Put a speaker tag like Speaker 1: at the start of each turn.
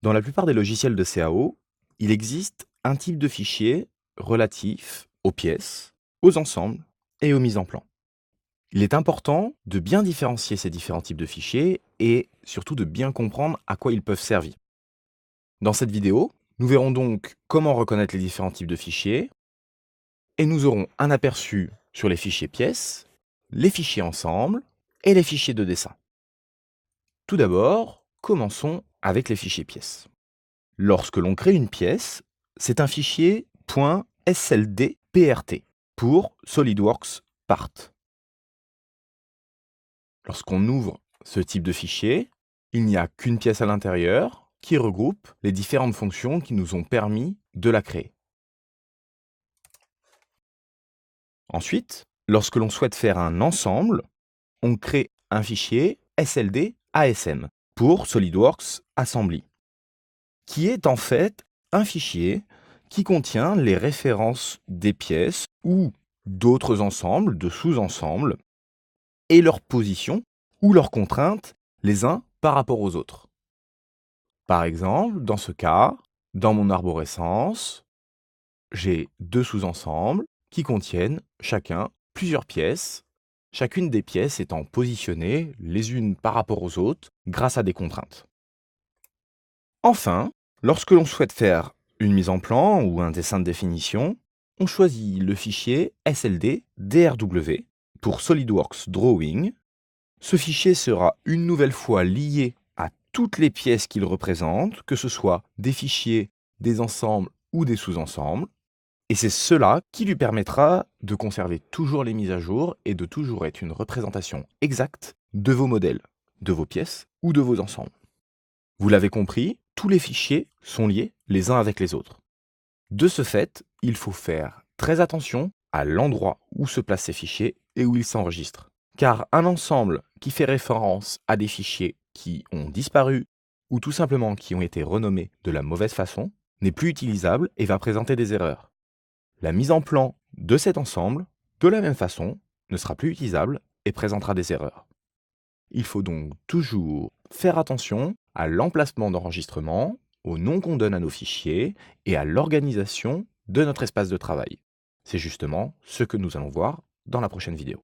Speaker 1: Dans la plupart des logiciels de CAO, il existe un type de fichier relatif aux pièces, aux ensembles et aux mises en plan. Il est important de bien différencier ces différents types de fichiers et surtout de bien comprendre à quoi ils peuvent servir. Dans cette vidéo, nous verrons donc comment reconnaître les différents types de fichiers et nous aurons un aperçu sur les fichiers pièces, les fichiers ensemble et les fichiers de dessin. Tout d'abord, commençons avec les fichiers pièces. Lorsque l'on crée une pièce, c'est un fichier .sldprt pour SolidWorks Part. Lorsqu'on ouvre ce type de fichier, il n'y a qu'une pièce à l'intérieur qui regroupe les différentes fonctions qui nous ont permis de la créer. Ensuite, lorsque l'on souhaite faire un ensemble, on crée un fichier SLD-ASM pour SolidWorks Assembly, qui est en fait un fichier qui contient les références des pièces ou d'autres ensembles, de sous-ensembles, et leur position ou leurs contraintes les uns par rapport aux autres. Par exemple, dans ce cas, dans mon arborescence, j'ai deux sous-ensembles qui contiennent chacun plusieurs pièces, chacune des pièces étant positionnées les unes par rapport aux autres grâce à des contraintes. Enfin, lorsque l'on souhaite faire une mise en plan ou un dessin de définition, on choisit le fichier SLD-DRW pour SolidWorks Drawing. Ce fichier sera une nouvelle fois lié à toutes les pièces qu'il représente, que ce soit des fichiers, des ensembles ou des sous-ensembles. Et c'est cela qui lui permettra de conserver toujours les mises à jour et de toujours être une représentation exacte de vos modèles, de vos pièces ou de vos ensembles. Vous l'avez compris, tous les fichiers sont liés les uns avec les autres. De ce fait, il faut faire très attention à l'endroit où se placent ces fichiers et où ils s'enregistrent. Car un ensemble qui fait référence à des fichiers qui ont disparu ou tout simplement qui ont été renommés de la mauvaise façon n'est plus utilisable et va présenter des erreurs. La mise en plan de cet ensemble, de la même façon, ne sera plus utilisable et présentera des erreurs. Il faut donc toujours faire attention à l'emplacement d'enregistrement, au nom qu'on donne à nos fichiers et à l'organisation de notre espace de travail. C'est justement ce que nous allons voir dans la prochaine vidéo.